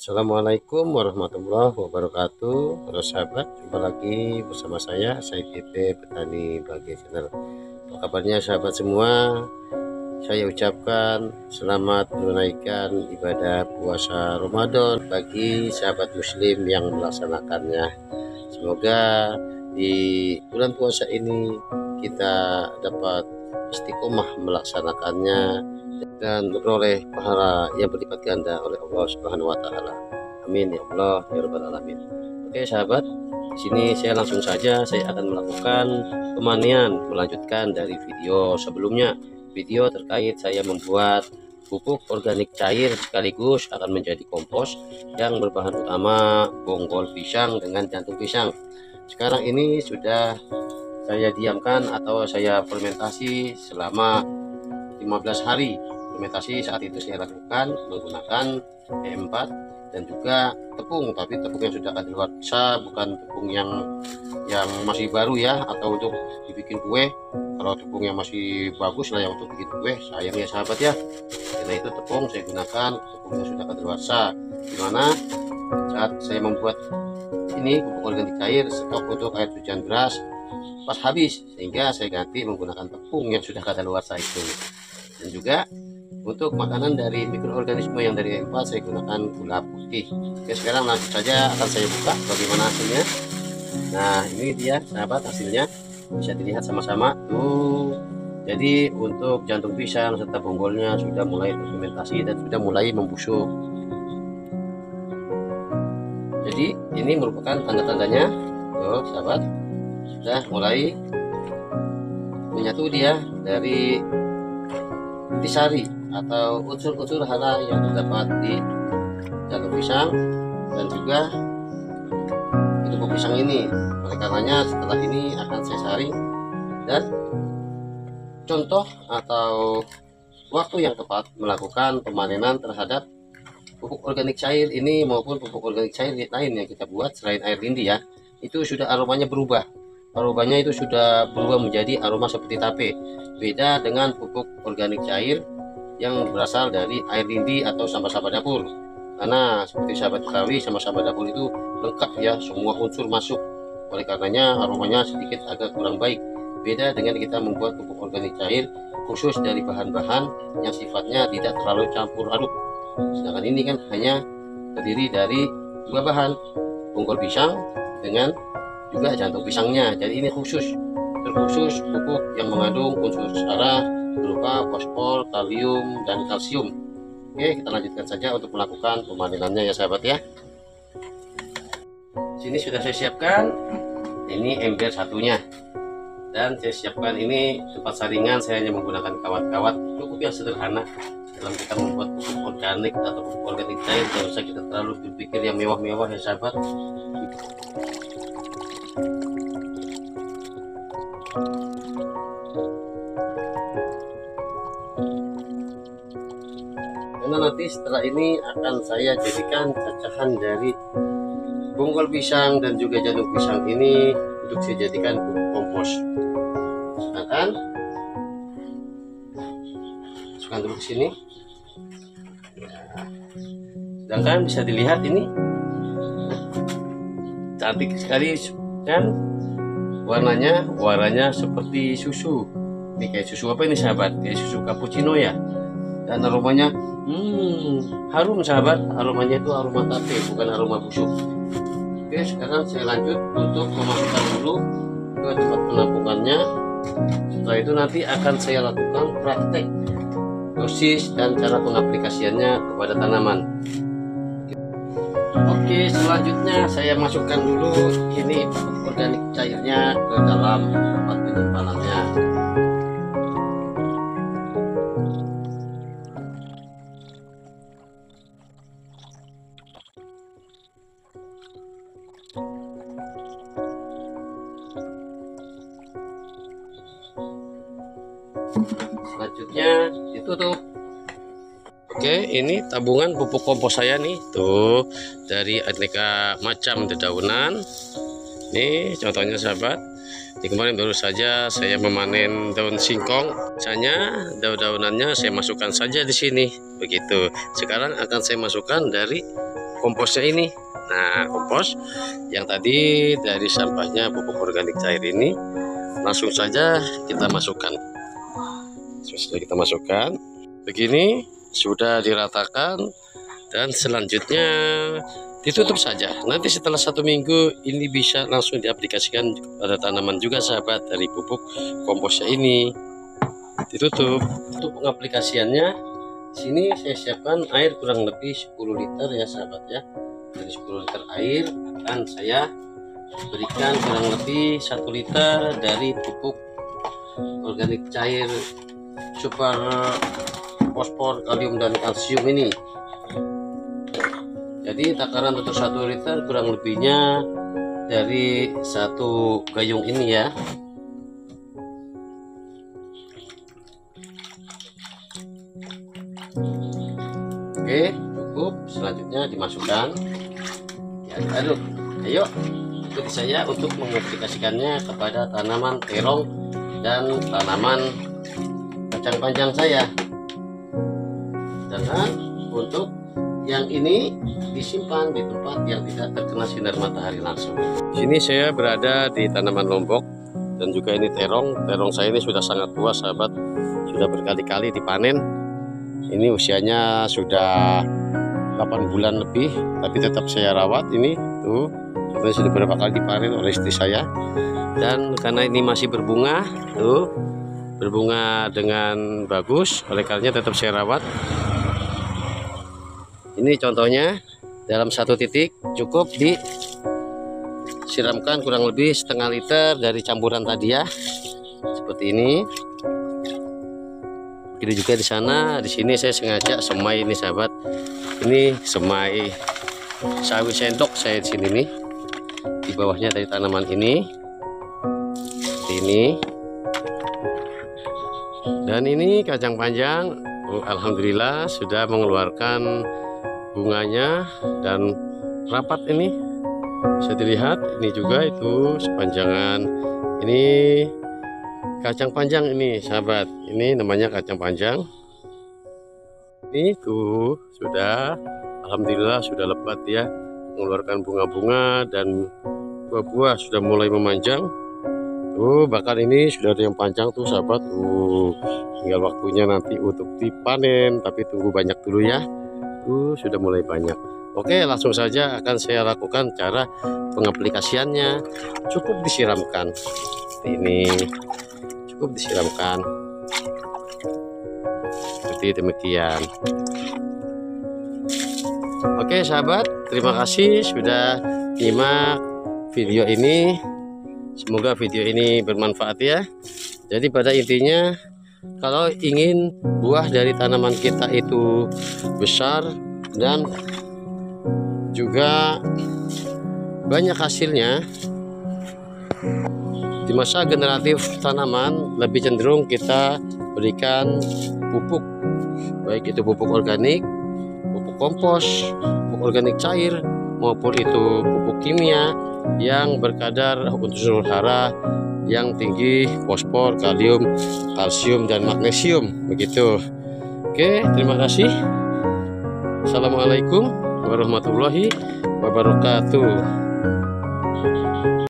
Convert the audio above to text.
Assalamualaikum warahmatullahi wabarakatuh. Halo sahabat, jumpa lagi bersama saya Tete Petani Bahagia Channel. Apa kabarnya sahabat semua? Saya ucapkan selamat menunaikan ibadah puasa Ramadan bagi sahabat muslim yang melaksanakannya. Semoga di bulan puasa ini kita dapat istiqomah melaksanakannya dan memperoleh pahala yang berlipat ganda oleh Allah Subhanahu wa taala. Amin ya Allah ya rabbal alamin. Oke sahabat, di sini saya langsung saja akan melakukan pemanian melanjutkan dari video sebelumnya. Video terkait saya membuat pupuk organik cair sekaligus akan menjadi kompos yang berbahan utama bonggol pisang dengan jantung pisang. Sekarang ini sudah saya diamkan atau saya fermentasi selama 15 hari. Fermentasi saat itu saya lakukan menggunakan E4 dan juga tepung, tapi tepung yang sudah kadaluarsa, bukan tepung yang masih baru ya, atau untuk dibikin kue. Kalau tepung yang masih bagus lah ya untuk bikin kue, sayang ya sahabat ya. Karena itu tepung saya gunakan tepung yang sudah kadaluarsa, dimana saat saya membuat ini pupuk organik cair, stok untuk air cucian beras pas habis, sehingga saya ganti menggunakan tepung yang sudah kadaluarsa itu. Dan juga untuk makanan dari mikroorganisme yang dari E4 saya gunakan gula putih. Oke, sekarang langsung saja akan saya buka bagaimana hasilnya. Nah, ini dia sahabat hasilnya, bisa dilihat sama-sama tuh. Jadi untuk jantung pisang serta bonggolnya sudah mulai fermentasi dan sudah mulai membusuk. Jadi ini merupakan tanda-tandanya tuh sahabat, sudah mulai menyatu dia dari intisari atau unsur-unsur hara yang terdapat di jantung pisang dan juga di tubuh pisang ini. Oleh karenanya setelah ini akan saya saring, dan contoh atau waktu yang tepat melakukan pemanenan terhadap pupuk organik cair ini maupun pupuk organik cair lain yang kita buat selain air lindi ya, itu sudah aromanya berubah. Aromanya itu sudah berubah menjadi aroma seperti tape. Beda dengan pupuk organik cair yang berasal dari air lindi atau sampah-sampah dapur. Karena seperti sahabat ketahui, sampah-sampah dapur itu lengkap ya, semua unsur masuk. Oleh karenanya aromanya sedikit agak kurang baik. Beda dengan kita membuat pupuk organik cair khusus dari bahan-bahan yang sifatnya tidak terlalu campur aduk. Sedangkan ini kan hanya terdiri dari dua bahan, bonggol pisang dengan juga jantung pisangnya. Jadi ini terkhusus pupuk yang mengandung unsur hara berupa fosfor, kalium, dan kalsium. Oke, kita lanjutkan saja untuk melakukan pemanenannya ya sahabat ya. Sini sudah saya siapkan ini ember satunya, dan saya siapkan ini tempat saringan. Saya hanya menggunakan kawat-kawat cukup yang sederhana dalam kita membuat pupuk organik atau pupuk organik cair. Tidak usah kita terlalu berpikir yang mewah-mewah ya sahabat. Karena nanti setelah ini akan saya jadikan cacahan dari bonggol pisang dan juga jantung pisang ini untuk saya jadikan pupuk kompos. Masukkan dulu ke sini. Sedangkan bisa dilihat ini cantik sekali kan, warnanya seperti susu. Ini kayak susu apa ini sahabat? Kayak susu cappuccino ya. Dan aromanya harum sahabat, aromanya itu aroma tape, bukan aroma busuk. Oke, sekarang saya lanjut untuk memasukkan dulu ke tempat penampungannya. Setelah itu nanti akan saya lakukan praktek dosis dan cara pengaplikasiannya kepada tanaman. Oke, selanjutnya saya masukkan dulu ini pupuk organik cairnya ke dalam tempat penyimpanannya. Selanjutnya ditutup. Oke, ini tabungan pupuk kompos saya nih, tuh dari aneka macam dedaunan. Nih contohnya sahabat. Di kemarin baru saja saya memanen daun singkong. Misalnya daun-daunannya saya masukkan saja di sini. Begitu. Sekarang akan saya masukkan dari komposnya ini. Nah, kompos yang tadi dari sampahnya pupuk organik cair ini langsung saja kita masukkan. Sudah kita masukkan. Begini sudah diratakan dan selanjutnya ditutup saja. Nanti setelah 1 minggu ini bisa langsung diaplikasikan pada tanaman juga sahabat dari pupuk komposnya ini. Ditutup. Untuk pengaplikasiannya sini saya siapkan air kurang lebih 10 liter ya sahabat ya. Dari 10 liter air akan saya berikan kurang lebih 1 liter dari pupuk organik cair super fosfor, kalium dan kalsium ini. Jadi takaran untuk 1 liter kurang lebihnya dari 1 gayung ini ya. Oke, cukup. Selanjutnya dimasukkan. Ya, aduk. Ayo, ikuti saya untuk mengaplikasikannya kepada tanaman terong dan tanaman kacang panjang saya. Dan untuk yang ini disimpan di tempat yang tidak terkena sinar matahari langsung. Sini saya berada di tanaman lombok dan juga ini terong. Terong saya ini sudah sangat tua sahabat, sudah berkali-kali dipanen. Ini usianya sudah 8 bulan lebih, tapi tetap saya rawat ini tuh. Sebenarnya sudah beberapa kali dipanen oleh istri saya. Dan karena ini masih berbunga tuh, berbunga dengan bagus, oleh karenanya tetap saya rawat. Ini contohnya dalam 1 titik cukup disiramkan kurang lebih setengah liter dari campuran tadi ya, seperti ini. Ini juga di sana, di sini saya sengaja semai ini sahabat. Ini semai sawi sendok saya di sini nih. Di bawahnya dari tanaman ini. Seperti ini. Dan ini kacang panjang, alhamdulillah sudah mengeluarkan bunganya dan rapat ini. Bisa dilihat ini juga itu sepanjangan ini kacang panjang ini sahabat. Ini namanya kacang panjang. Ini tuh sudah alhamdulillah sudah lebat ya, mengeluarkan bunga-bunga dan buah-buah sudah mulai memanjang. Tuh bahkan ini sudah ada yang panjang tuh sahabat. Tinggal waktunya nanti untuk dipanen, tapi tunggu banyak dulu ya. Sudah mulai banyak. Oke, langsung saja akan saya lakukan cara pengaplikasiannya. Cukup disiramkan seperti ini, cukup disiramkan seperti demikian. Oke sahabat, terima kasih sudah nyimak video ini. Semoga video ini bermanfaat ya. Jadi pada intinya, kalau ingin buah dari tanaman kita itu besar dan juga banyak hasilnya, di masa generatif tanaman lebih cenderung kita berikan pupuk, baik itu pupuk organik, pupuk kompos, pupuk organik cair, maupun itu pupuk kimia yang berkadar unsur hara yang tinggi fosfor, kalium, kalsium, dan magnesium begitu. Oke, terima kasih. Assalamualaikum warahmatullahi wabarakatuh.